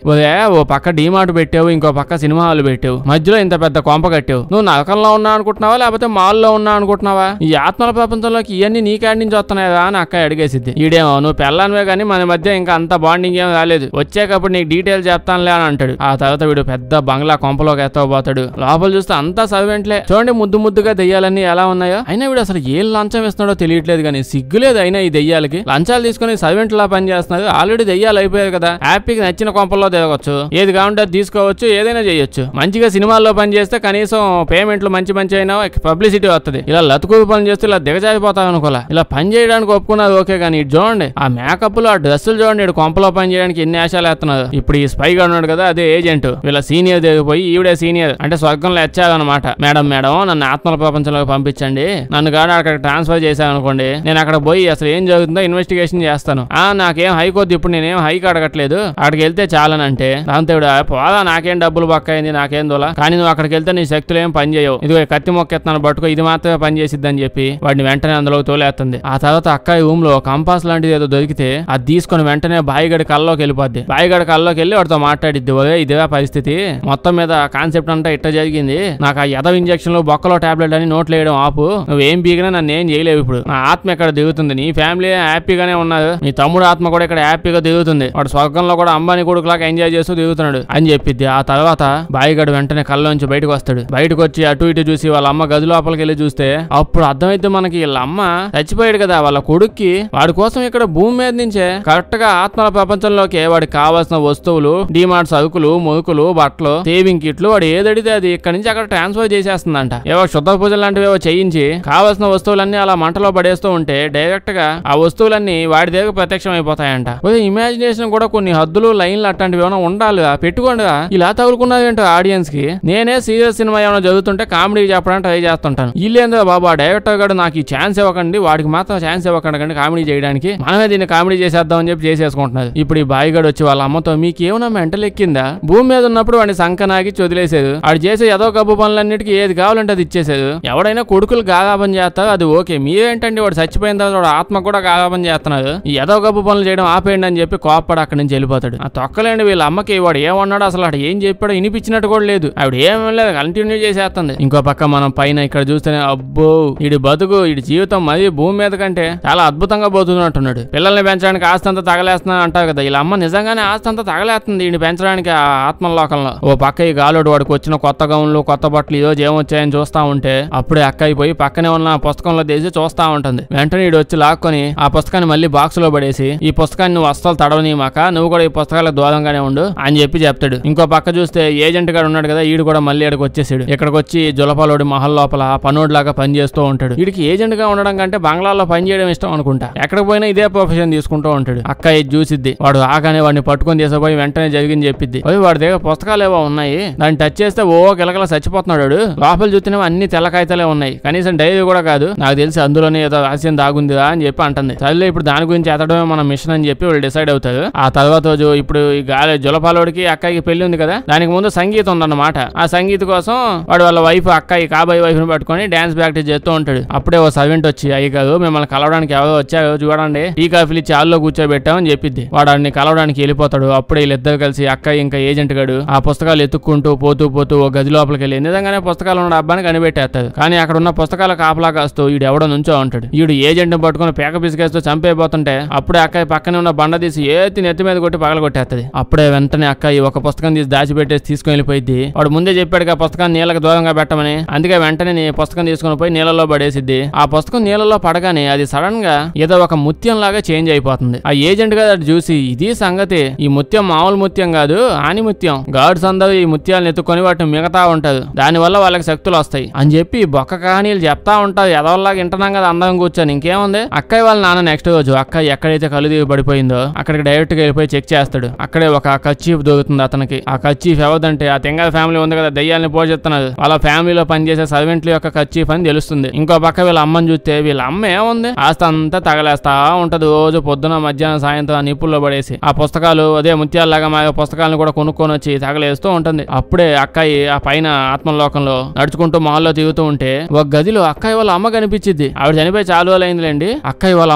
ఓ పక్క డీమార్ట్ పెట్టావు, ఇంకో పక్క సినిమా హాల్ పెట్టావు, మధ్యలో ఇంత పెద్ద కొంప కట్టావు, నువ్వు నరకంలో ఉన్నా అనుకుంటున్నావా లేకపోతే మాల్లో ఉన్నా అనుకుంటున్నావా, ఈ ఆత్మల ప్రపంచంలోకి ఇవన్నీ నీ కాడి నుంచి వస్తున్నాయా అని అక్క అడిగేసిద్ది. ఈడేమో నువ్వు పెళ్ళానివే కానీ మన మధ్య ఇంకా అంత బాండింగ్ ఏం రాలేదు, వచ్చేకప్పుడు నీకు డీటెయిల్ చెప్తానులే అని అంటాడు. ఆ తర్వాత వీడు పెద్ద బంగ్లా కొంపలోకి ఎత్తపోతాడు. లోపల చూస్తే అంతా సర్వెంట్లే. చూడండి ముద్దుగా దెయ్యాలన్నీ ఎలా ఉన్నాయో. అయినా వీడు అసలు ఏం లంచం ఇస్తున్నాడో తెలియట్లేదు కానీ సిగ్గులేదు. అయినా ఈ దెయ్యాలకి లంచాలు తీసుకుని సర్వెంట్ లా పని చేస్తున్నారు. ఆల్రెడీ దెయ్యాలు అయిపోయారు కదా, హ్యాపీగా నచ్చిన కొంపల్లో తిరగచ్చు, ఏది కావాలంటే అది తీసుకోవచ్చు, ఏదైనా చేయొచ్చు. మంచిగా సినిమాల్లో పని చేస్తే కనీసం పేమెంట్లు మంచి అయినా పబ్లిసిటీ వస్తుంది. ఇలా లతుకు పని చేస్తే ఇలా దిగజారిపోతావు అనుకోలే. ఇలా పని చేయడానికి ఒప్పుకున్నది ఓకే కానీ ఇటు చూడండి ఆ మేకప్లు, ఆ డ్రెస్సులు చూడండి, ఇటు కొంపలో పని చేయడానికి ఎన్ని ఆశాలు వేస్తున్నారు. ఇప్పుడు ఈ స్పైగా ఉన్నాడు కదా అదే ఏజెంట్, వీళ్ళ సీనియర్ దిగిపోయి ఈవిడే సీనియర్ అంటే స్వర్గంలో వచ్చాదనమాట. మేడం నన్ను ఆత్మల ప్రపంచంలోకి పంపించండి, నన్ను కానీ అక్కడ ట్రాన్స్ఫర్ చేశాను అనుకోండి, నేను అక్కడ పోయి అసలు ఏం జరుగుతుందో ఇన్వెస్టిగేషన్ చేస్తాను. నాకేం హైకోద్ది, ఇప్పుడు నేనేం హైకి అడగట్లేదు, అక్కడికి వెళ్తే చాలనంటే దాంతో పోదా నాకేం డబ్బులు బక్కయింది, నాకేం దోలా, కానీ నువ్వు అక్కడికి వెళ్తే నీ శక్తులు ఏం పని చేయవు, ఇదిగో కత్తి మొక్కెత్తాను పట్టుకో, ఇది మాత్రమే పని చేసిద్దని చెప్పి వాడిని వెంటనే అందులో తోలేస్తుంది. ఆ తర్వాత అక్కాయి రూమ్ లో కంపాస్ లాంటిది ఏదో దొరికితే అది తీసుకుని వెంటనే బాయిగడి కల్లోకి వెళ్ళిపోద్ది. బాయిగడి కల్లోకి వెళ్ళి వాడితో మాట్లాడిద్ది, ఇదే పరిస్థితి, మొత్తం మీద కాన్సెప్ట్ అంతా ఇట్ట జరిగింది, నాకు ఆ ఎదవ ఇంజక్షన్లు, బొక్కలో టాబ్లెట్ అని నోట్లు వేయడం ఆపు, నువ్వేం బీగినా నన్ను ఏం చేయలేవు, ఇప్పుడు నా ఆత్మ ఎక్కడ దిగుతుంది, నీ ఫ్యామిలీ హ్యాపీగానే ఉన్నారు, నీ తమ్ముడు ఆత్మ కూడా ఇక్కడ హ్యాపీగా దిగుతుంది, వాడు స్వర్గంలో కూడా అంబానీ కొడుకులాగా ఎంజాయ్ చేస్తూ దిగుతున్నాడు అని చెప్పిద్ది. ఆ తర్వాత బాయిగడు వెంటనే కళ్ళలోంచి బయటకు వస్తాడు. బయటకు వచ్చి అటు ఇటు చూసి వాళ్ళ వాళ్ళ అమ్మ గది లోపలికి వెళ్ళి చూస్తే అప్పుడు అర్థమైతే మనకి వీళ్ళ అమ్మ చచ్చిపోయాడు కదా వాళ్ళ కొడుక్కి వాడి కోసం ఇక్కడ భూమి మీద నుంచే కరెక్ట్ గా ఆత్మల ప్రపంచంలోకి వాడికి కావాల్సిన వస్తువులు డిమార్ట్ సరుకులు మురుకులు బట్టలు సేవింగ్ కిట్లు వాడు ఏదడితే అది ఇక్కడ నుంచి అక్కడ ట్రాన్స్ఫర్ చేసేస్తుందంట. ఏవో శుద్ధ పూజలు లాంటివి ఏవో చేయించి కావాల్సిన వస్తువులన్నీ అలా మంటలో పడేస్తూ ఉంటే డైరెక్ట్ గా ఆ వస్తువులన్నీ వాడి దగ్గర ప్రత్యక్షం అయిపోతాయంట. ఇమాజినేషన్ కూడా కొన్ని హద్దులు లైన్లు అట్లాంటివి ఏమైనా ఉండాలి పెట్టుకోండి. ఇలా తగులుకున్నది ఏంటో ఆడియన్స్ కి. నేనే సీరియస్ సినిమా ఏమైనా చదువుతుంటే కామెడీ చెప్పడానికి ట్రై చేస్తుంటాను. వీళ్ళేందో బాబా డైరెక్టర్ గారు నాకు ఈ ఛాన్స్ ఇవ్వకండి, వాడికి మాత్రం ఛాన్స్ ఇవ్వకండి కామెడీ చేయడానికి, మనమే దీన్ని కామెడీ చేసేద్దాం అని చెప్పి చేసేసుకుంటున్నారు. ఇప్పుడు ఈ బాయిగాడు వచ్చి వాళ్ళ అమ్మతో మీకు ఏమైనా మెంటల్ ఎక్కిందా, భూమి మీద ఉన్నప్పుడు వాడిని సంకనాగి వదిలేసేది, వాడు చేసే ఏదో గబ్బు పనులన్నిటికీ ఏది కావాలంటే అది ఇచ్చేసేది. ఎవడైనా కొడుకులు గాగాపం చేస్తారు అది ఓకే, మీరేంటండి వాడు చచ్చిపోయిన తర్వాత వాడు ఆత్మ కూడా గాగాపం చేస్తున్నారు, ఈ ఏదో గబ్బు పనులు చేయడం ఆపేయండి అని చెప్పి కోప్పడి అక్కడి నుంచి వెళ్ళిపోతాడు. ఆ తొక్కలేండి వీళ్ళ అమ్మకి వాడు ఏమన్నాడు అసలు వాడు ఏం చెప్పాడో వినిపించినట్టు కూడా లేదు, ఆవిడ ఏమీ లేదు కంటిన్యూ చేసేస్తుంది. ఇంకో పక్క మనం పైన ఇక్కడ చూస్తేనే అబ్బో ఈడి బతుకు ఈడి జీవితం మరి భూమి మీద కంటే చాలా అద్భుతంగా పోతున్నట్టున్నాడు. పిల్లల్ని పెంచడానికి ఆస్తి అంతా తగలేస్తున్నా అంటారు కదా, వీళ్ళ అమ్మ నిజంగానే ఆస్తి అంతా తగలేస్తుంది ఈయన పెంచడానికి ఆ ఆత్మలోకంలో. ఓ పక్క ఈ గాలోడు వాడికి వచ్చిన కొత్త గౌన్లు కొత్త బట్టలు ఈరోజు ఏమొచ్చాయని చూస్తా ఉంటే అప్పుడే అక్క అయిపోయి పక్కనే ఉన్న పుస్తకంలో తీసి చూస్తా ఉంటుంది. వెంటనే ఈడు వచ్చి లాక్కొని ఆ పుస్తకాన్ని మళ్ళీ బాక్స్ లో పడేసి ఈ పుస్తకాన్ని నువ్వు అస్సలు తడవనీమాక, నువ్వు కూడా ఈ పుస్తకాలకు దూరంగానే ఉండు అని చెప్పి చెప్తాడు. ఇంకో పక్క చూస్తే ఏజెంట్ గారు ఉన్నాడు కదా, ఈడు కూడా మళ్ళీ ఇక్కడికి వచ్చేసాడు. ఇక్కడికి వచ్చి జులపాలోడి మహల్ లోపల పనోడ్లాగా పని చేస్తూ ఉంటాడు. వీడికి ఏజెంట్ గా ఉండడం కంటే బంగ్లాలో పని చేయడం ఇష్టం అనుకుంటా. ఎక్కడికి పోయినా ఇదే ప్రొఫెషన్ తీసుకుంటూ ఉంటాడు. అక్క ఇది చూసిద్ది, వాడు ఆగానే వాడిని పట్టుకొని తీసుకుపోయి వెంటనే జరిగింది చెప్పిద్ది. వాడి దగ్గర పుస్తకాలు ఏవో ఉన్నాయి, దాన్ని టచ్ చేస్తే ఓ గిలగల చచ్చిపోతున్నాడు. లోపల చూస్తేనే అన్ని తెల్ల కాగితాలే ఉన్నాయి, కనీసం డైరీ కూడా కాదు, నాకు తెలిసి అందులోనే ఏదో రహస్యం దాగుందిరా అని చెప్పి అంటుంది. సరే ఇప్పుడు దాని గురించి ఎతడమే మన మిషన్ అని చెప్పి వాళ్ళు డిసైడ్ అవుతారు. ఆ తర్వాత రోజు ఇప్పుడు ఈ గాలి జులపాలోడికి అక్కకి పెళ్లి ఉంది కదా, దానికి ముందు సంగీతం ఉందన్నమాట. ఆ సంగీత కోసం వాడు వాళ్ళ వైఫ్ అక్కయ్య కాబోయే వైఫ్ ని పట్టుకొని డాన్స్ ప్రాక్టీస్ చేస్తూ ఉంటాడు. అప్పుడే ఓ సర్వెంట్ వచ్చి అయ్యగారు మిమ్మల్ని కలవడానికి ఎవరో వచ్చారో చూడండి, టీ కాఫీలు ఇచ్చి హాల్లో కూర్చోబెట్టామని చెప్పిద్ది. వాడిని కలవడానికి వెళ్ళిపోతాడు. అప్పుడే వీళ్ళిద్దరు కలిసి అక్కయ్య ఇంకా ఏజెంట్ గడు ఆ పుస్తకాలు ఎత్తుక్కుంటూ పోతూ ఓ గది లోపలికి వెళ్ళి నిజంగానే పుస్తకాలు ఉన్న అబ్బాని కనిపెట్టేస్తాడు. కానీ అక్కడ ఉన్న పుస్తకాల కాపలా కాస్తూ ఈడు ఎవడో నుంచో ఉంటాడు. ఈడు ఏజెంట్ ని పట్టుకుని పేక పిసికేస్తూ చంపైపోతుంటే అప్పుడే అక్కయ్య పక్కనే ఉన్న బండ తీసి నెత్తి మీద కొట్టి పగల కొట్టేస్తుంది. అప్పుడే వెంటనే అక్కయ్య ఒక పుస్తకం తీసి దాచిపెట్టేసి తీసుకుని వెళ్ళిపోయింది. వాడు ముందే చెప్పాడు ఆ పుస్తకాన్ని నీళ్ళకి దూరంగా పెట్టమని, అందుకే వెంటనే పుస్తకం తీసుకుని పోయి నీళ్ళలో పడేసిద్ది. ఆ పుస్తకం నీళ్ళలో పడగానే అది సడన్ గా ఏదో ఒక ముత్యం లాగా చేంజ్ అయిపోతుంది. ఆ ఏజెంట్ గా అది చూసి ఇది సంగతి, ఈ ముత్యం మామూలు ముత్యం కాదు ఆని ముత్యం, గార్డ్స్ అందరూ ఈ ముత్యాలను ఎత్తుకొని వాటిని మిగతా ఉంటారు, దాని వల్ల వాళ్ళకి శక్తులు వస్తాయి అని చెప్పి బొక్క కహానీలు చెప్తా ఉంటారు. ఎదవల్లాగా వింటున్నాం కదా అందరం కూర్చొని. ఇంకేముంది అక్కయ్య వాళ్ళ నాన్న నెక్స్ట్ రోజు అక్కయ్య ఎక్కడైతే కళ్ళు దిగి పడిపోయిందో అక్కడికి డైరెక్ట్ గా వెళ్ళిపోయి చెక్ చేస్తాడు. అక్కడే ఒక కర్చీఫ్ దొరుకుతుంది అతనికి. ఆ కర్చీఫ్ ఎవరిదంటే ఆ తెంగల ఫ్యామిలీ ఉంది కదా దయ్యాలని పోషిస్తున్నారు, వాళ్ళ ఫ్యామిలీలో పనిచేసే సర్వెంట్ల యొక్క కర్చీఫ్ అని తెలుస్తుంది. ఇంకో పక్క వీళ్ళ అమ్మని చూస్తే వీళ్ళ అమ్మ ఏముంది ఆస్తి అంతా తగలేస్తా ఉంటది. రోజు పొద్దున మధ్యాహ్నం సాయంత్రం నిప్పుల్లో పడేసి ఆ పుస్తకాలు అదే ముత్యాలలాగా మా పుస్తకాలను కూడా కొనుక్కొని వచ్చి తగలేస్తూ ఉంటుంది. అప్పుడే అక్కయ్య ఆ పైన ఆత్మలోకంలో నడుచుకుంటూ మాల్లో తిరుగుతూ ఉంటే ఒక గదిలో అక్కయ్య వాళ్ళ అమ్మ కనిపించింది. ఆవిడ చనిపోయి చాలా రోజులు అయిందిలేండి. అక్కయ్య వాళ్ళ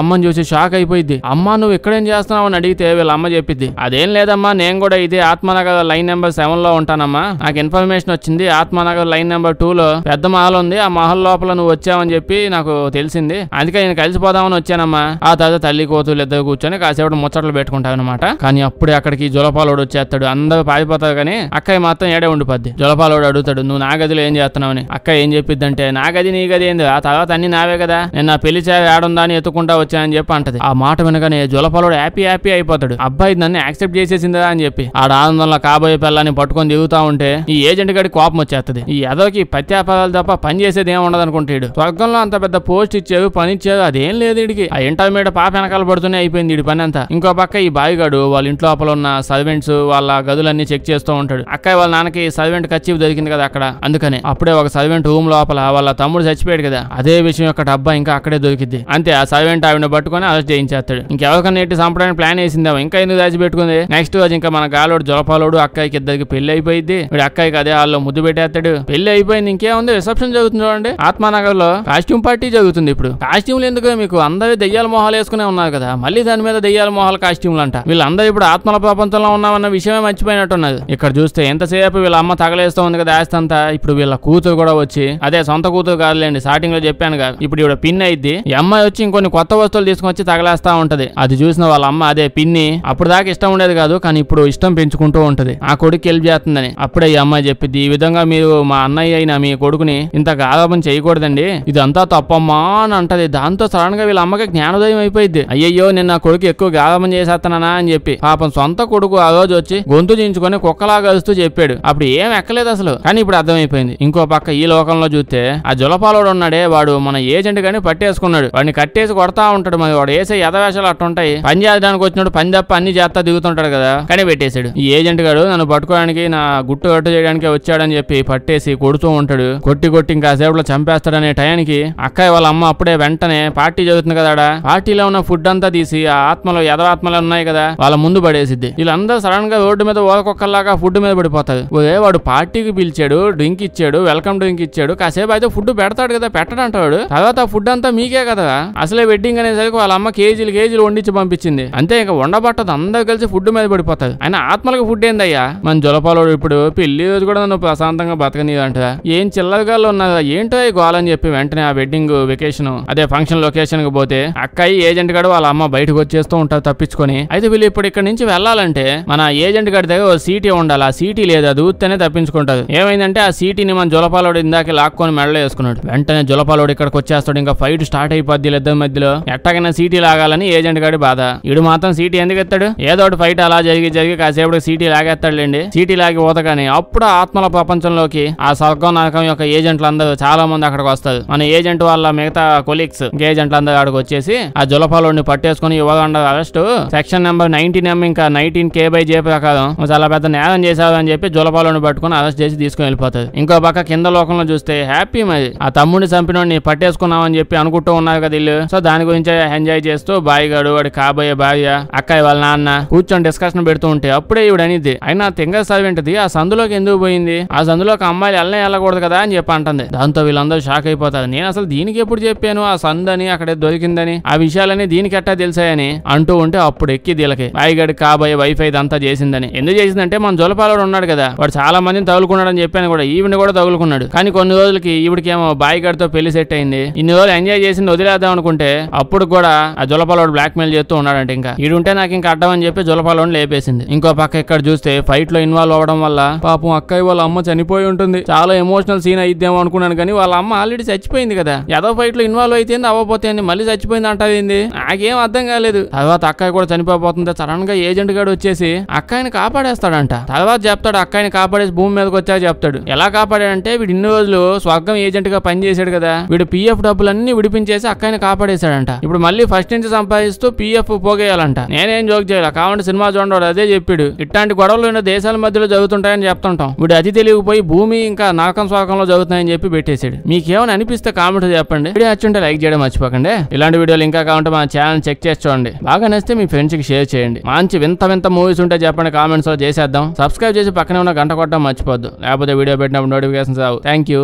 అమ్మని చూసి షాక్ అయిపోయింది. అమ్మ నువ్వు ఇక్కడేం చేస్తున్నావు అని అడిగితే వీళ్ళ అమ్మ చెప్పిద్ది, అదేం లేదమ్మా నేను కూడా ఇదే ఆత్మనగర్ లైన్ నెంబర్ 7 లో ఉంటానమ్మా, నాకు ఇన్ఫర్మేషన్ వచ్చింది ఆత్మనగర్ లైన్ నెంబర్ 2 లో పెద్ద మహల్ ఉంది, ఆ మహల్ లోపల నువ్వు వచ్చావని చెప్పి నాకు తెలిసింది, అందుకే నేను కలిసిపోదామని వచ్చానమ్మా. ఆ తర్వాత తల్లి కూతురు ఇద్దరు కూర్చొని కాసేపు ముచ్చట్లు పెట్టుకుంటావన్నమాట. కానీ అప్పుడే అక్కడికి జులపాలోడు వచ్చేస్తాడు. అందరూ పారిపోతారు కానీ అక్కయ్య మాత్రం ఏడే ఉండిపోద్ది. జులపాలోడు అడుగుతాడు నువ్వు నా గదిలో ఏం చేస్తున్నావని. అక్కయ్య ఏం చెప్పిద్దంటే నా గది నీ గది ఏంది, ఆ తర్వాత అన్ని నావే కదా, నేను నా పెళ్లి చేయాలి ఆడుందా అని ఎత్తుకుంటా వచ్చానని చెప్పి అంటది. ఆ మాట వినగానే జులపాలోడు హ్యాపీ అయిపోతాడు. అబ్బాయి నన్ను యాక్సెప్ట్ చేసేసిందా అని చెప్పి ఆడ ఆనందంలో కాబోయే పిల్లని పట్టుకొని దిగుతా ఉంటే ఈ ఏజెంట్ గడి కోపం వచ్చేస్తుంది. ఈ ఎదోకి పత్యాపాలు తప్ప పని చేసేది ఏం ఉండదు అనుకుంటాడు. స్వర్గంలో అంత పెద్ద పోస్ట్ ఇచ్చారు పని ఇచ్చారు అదేం లేదు వీడికి, ఆ ఇంటర్మీడియట్ పాప వెనకాల పడుతూనే అయిపోయింది వీడి పని అంతా. ఇంకో పక్క ఈ బాయిగాడు వాళ్ళ ఇంట్లో లోపల ఉన్న సర్వెంట్స్ వాళ్ళ గదులన్నీ చెక్ చేస్తూ ఉంటాడు. అక్కయ్య వాళ్ళ నాన్నకి సర్వెంట్ కచ్చిప్ దొరికింది కదా అక్కడ, అందుకనే అప్పుడే ఒక సర్వెంట్ రూమ్ లోపల వాళ్ళ తమ్ముడు చచ్చిపోయాడు కదా అదే విషయం యొక్క డబ్బా ఇంకా అక్కడే దొరికింది. అంతే ఆ సర్వెంట్ ఆవిడ పట్టుకొని అరెస్ట్ చేయించేస్తాడు. ఇంకెవరికన్నా ఎట్టి చంపడానికి ప్లాన్ వేసిందా ఇంకా ఎందుకు దాచిపెట్టుకుంది. నెక్స్ట్ రోజు ఇంకా మన గాలోడు జులపాలోడు అక్కయ్యకి ఇద్దరికి పెళ్లి అయిపోయింది. వీడు అక్కయ్యకి అదే హాల్లో ముద్దు పెట్టేస్తాడు. పెళ్లి అయిపోయింది. ఇంకేముంది రిసెప్షన్ జరుగుతుంది చూడండి. ఆత్మానగర్ లో కాస్ట్యూమ్ పార్టీ జరుగుతుంది. ఇప్పుడు కాస్ట్యూమ్లు ఎందుకు మీకు అందరూ దెయ్యాల మొహాలు వేసుకునే ఉన్నారు కదా, మళ్ళీ దాని మీద దెయ్యాల మొహాల కాస్ట్యూమ్లు అంట. వీళ్ళందరూ ఇప్పుడు ఆత్మల ప్రపంచంలో ఉన్నామన్న విషయమే మర్చిపోయినట్టున్నది. ఇక్కడ చూస్తే ఎంతసేపు వీళ్ళ అమ్మ తగలేస్తూ ఉంది కదా ఆస్తి అంతా, ఇప్పుడు వీళ్ళ కూతురు కూడా వచ్చి అదే సొంత కూతురు కాదులేండి స్టార్టింగ్ లో చెప్పాను కదా, ఇప్పుడు ఇవిడ పిన్ అయింది. ఈ అమ్మాయి వచ్చి ఇంకొన్ని కొత్త వస్తువులు తీసుకొచ్చి తగలేస్తా ఉంటది. అది చూసిన వాళ్ళ అమ్మ అదే పిన్ని అప్పుడు దాకా ఇష్టం ఉండేది కాదు కానీ ఇప్పుడు ఇష్టం పెంచుకుంటూ ఉంటది, ఆ కొడుకు హెల్ప్ చేస్తుందని. అప్పుడే ఈ అమ్మాయి చెప్పింది ఈ విధంగా మీరు మా అన్నయ్య అయినా మీ కొడుకు కొడుకుని ఇంత గారాబం చేయకూడదండి, ఇదంతా తప్పమ్మా అని అంటది. దాంతో సడన్ గా వీళ్ళ అమ్మకి జ్ఞానోదయం అయిపోయింది. అయ్యయ్యో నేను నా కొడుకు ఎక్కువ గారాబం చేసేస్తానా అని చెప్పి పాపం సొంత కొడుకు ఆ రోజు వచ్చి గొంతు చించుకొని కుక్కలాగా అరుస్తూ చెప్పాడు. అప్పుడు ఏం ఎక్కలేదు అసలు, కానీ ఇప్పుడు అర్థమైపోయింది. ఇంకో పక్క ఈ లోకంలో చూస్తే ఆ జులపాలోడు ఉన్నాడే వాడు మన ఏజెంట్ గాని పట్టేసుకున్నాడు. వాడిని కట్టేసి కొడతా ఉంటాడు. మరి వాడు వేసే యథవేషాలు అట్టుంటాయి. పని చేయడానికి వచ్చినాడు పని తప్ప అన్ని చేస్తా దిగుతుంటాడు కదా, కానీ పెట్టేశాడు. ఈ ఏజెంట్ గారు నన్ను పట్టుకోవడానికి నా గుట్టు కట్టు చేయడానికి వచ్చాడని చెప్పి పట్టేసి కొడుతూ ఉంటాడు. కొట్టి ఇంకా సేపట్లో చంపేస్తాడనే టయానికి అక్కయ్య వాళ్ళ అమ్మ అప్పుడే వెంటనే పార్టీ జరుగుతుంది కదా, పార్టీలో ఉన్న ఫుడ్ అంతా తీసి ఆ ఆత్మలు యథాత్మలు ఉన్నాయి కదా వాళ్ళ ముందు పడేసిద్ది. వీళ్ళందరూ సడన్ గా రోడ్డు మీద ఓలకొక్కలాగా ఫుడ్ మీద పడిపోతారు. వాడు పార్టీకి పిలిచాడు, డ్రింక్ ఇచ్చాడు, వెల్కమ్ డ్రింక్ ఇచ్చాడు, కాసేపు అయితే ఫుడ్ పెడతాడు కదా, పెట్టడంటాడు. తర్వాత ఆ ఫుడ్ అంతా మీకే కదా, అసలే వెడ్డింగ్ అనేసరికి వాళ్ళ అమ్మ కేజీలు వండించి పంపించింది. అంతే ఇంకా ఉండబట్టదు, అందరూ కలిసి ఫుడ్ మీద పడిపోతారు. ఆయన ఆత్మలకు ఫుడ్ ఏందయ్యా? మన జొలపాలోడు ఇప్పుడు పెళ్లి రోజు కూడా నన్ను ప్రశాంతంగా బతకనీదంట. ఏం చిల్లరగాళ్ళు ఉన్నదా ఏంటో గోలని చెప్పి వెంటనే ఆ వెడ్డింగ్ వెకేషన్ అదే ఫంక్షన్ లొకేషన్ కి పోతే అక్కయ్య ఏజెంట్ గడు వాళ్ళ అమ్మ బయటకు వచ్చేస్తూ ఉంటారు తప్పించుకొని. అయితే వీళ్ళు ఇప్పుడు ఇక్కడ నుంచి వెళ్ళాలంటే మన ఏజెంట్ గడి దగ్గర ఓ సీటీ ఉండాలి. ఆ సీటీ లేదు, అది ఊత్తేనే తప్పించుకుంటారు. ఏమైందంటే ఆ సీటీని మన జొలపాలోడు ఇందాక లాక్కొని మెడలో వేసుకున్నాడు. వెంటనే జొలపాలోడు ఇక్కడికి వచ్చేస్తాడు. ఇంకా ఫైట్ స్టార్ట్ అయిపోద్ది ఇద్దరి మధ్యలో. ఎట్టగైనా సీటీ లాగాలని ఏజెంట్ గడి బాధ. ఇడు మాత్రం సీటీ ఎందుకు ఎత్తాడు? ఏదో ఒకటి ఫైట్ అలా జరిగి కాసేపు సీటీ లాగేస్తాడులేండి. సీటీ లాగి పోతగానే అప్పుడు ఆత్మల ప్రపంచంలోకి ఆ స్వర్గం నరకం యొక్క ఏజెంట్లు అందరూ చాలా మంది అక్కడికి వస్తారు. మన ఏజెంట్ వాళ్ళ మిగతా కొలీగ్స్ ఏజెంట్లు అందరూ అక్కడికి వచ్చేసి ఆ జొలపాలోడిని పట్టేసుకుని ఇవ్వకుండా అరెస్ట్ సెక్షన్ నెంబర్ 19M ఇంకా 19K/J ప్రకారం చాలా పెద్ద నేరం చేశారు అని చెప్పి జొలపాలోడిని పట్టుకుని అరెస్ట్ చేసి తీసుకుని వెళ్ళిపోతారు. ఇంకో పక్క కింద లోకంలో చూస్తే హ్యాపీ మరి ఆ తమ్ముడిని చంపినోడిని పట్టేసుకున్నామని చెప్పి అనుకుంటూ ఉన్నారు కదా వీళ్ళు. సో దాని గురించి ఎంజాయ్ చేస్తూ బాయిగాడు వాడి కాబోయే భార్య అక్కయ్య వాళ్ళ నాన్న కూర్చొని డిస్కషన్ పెడుతూ ఉంటే అప్పుడే ఇవిడ అనేది అయినా తెంగ సర్వెంట్ది ఆ సందులోకి ఎందుకు పోయింది, ఆ సందులోకి అమ్మాయిలు వెళ్ళకూడదు కదా అని చెప్పి అంటుంది. దాంతో వీళ్ళందరూ షాక్ అయిపోతారు. నేను అసలు దీనికి ఎప్పుడు చెప్పాను ఆ సందని అక్కడే దొరికిందని, ఆ విషయాలని దీనికి ఎట్టా తెలిసాయని అంటూ ఉంటే అప్పుడు ఎక్కి దీలకి బాయిగాడి కాబోయే వైఫై ఇదంతా చేసిందని. ఎందుకు చేసిందంటే మన జొలపాలోడు ఉన్నాడు కదా వాడు చాలా మందిని తగులుకున్నాడని చెప్పాను కూడా, ఈవిని కూడా తగులుకున్నాడు. కానీ కొన్ని రోజులకి ఈవిడికేమో బాయిగాడితో పెళ్లి సెట్ అయింది. ఇన్ని రోజులు ఎంజాయ్ చేసింది వదిలేద్దాం అనుకుంటే అప్పుడు కూడా ఆ జొలపాలోడు బ్లాక్ మెయిల్ చేస్తూ ఉన్నాడంటే ఇంకా ఈడుంటే నాకు ఇంకా అడ్డం అని చెప్పి జొలపాలోని లేపేసింది. ఇంకో పక్క ఇక్కడ చూస్తే ఫైట్ లో ఇన్వాల్వ్ అవడం వల్ల పాపం అక్కయ్య వాళ్ళ అమ్మ చనిపోయి ఉంటుంది. చాలా ఎమోషనల్ సీన్ అయిద్దేమో అనుకున్నాను కానీ వాళ్ళ అమ్మ ఆల్రెడీ చచ్చిపోయింది కదా. ఏదో ఫైట్ లో ఇన్వాల్వ్ అయితే అవ్వపోతే మళ్ళీ చచ్చిపోయింది అంటారేంది, నాకేం అర్థం కాలేదు. తర్వాత అక్కయ్య కూడా చనిపోతుంది. సడన్ గా ఏజెంట్ గాడు వచ్చేసి అక్కయ్యని కాపాడేస్తాడంట. తర్వాత చెప్తాడు అక్కయ్యని కాపాడేసి భూమి మీదకి వచ్చాక చెప్తాడు ఎలా కాపాడాడంటే వీడు ఇన్ని రోజులు స్వర్గం ఏజెంట్ గా పనిచేశాడు కదా, వీడు PF డబ్బులన్నీ విడిపించేసి అక్కయ్యని కాపాడేశాడంట. ఇప్పుడు మళ్ళీ ఫస్ట్ నుంచి సంపాదిస్తూ PF పోగేయాలంట. నేనేం జోక్ చేయాలి కాబట్టి సినిమా చూడండి అదే చెప్పాడు. ఇట్లాంటి గొడవలు ఉన్న దేశాల మధ్యలో జరుగుతుంటాయని చెప్తుంటాం. వీడు అతి తెలియకపోయి భూమి ఇంకా నరకం స్వర్గంలో జరుగుతున్నాయని చెప్పి పెట్టేశాడు. మీకేమైనా అనిపిస్తే కామెంట్ చెప్పండి. వీడియో నచ్చుంటే లైక్ చేయడం మర్చిపోకండి. ఇలాంటి వీడియోలు ఇంకా కావాలంటే మన ఛానల్ చెక్ చేసి చూడండి. బాగా నచ్చితే మీ ఫ్రెండ్స్ కి షేర్ చేయండి. మంచి వింత మూవీస్ ఉంటే చెప్పండి కామెంట్స్ లో చేసేద్దాం. సబ్స్క్రైబ్ చేసి పక్కనే ఉన్న గంట కొట్టడం మర్చిపోద్దు, లేకపోతే వీడియో పెట్టినప్పుడు నోటిఫికేషన్స్ రావు. Thank you.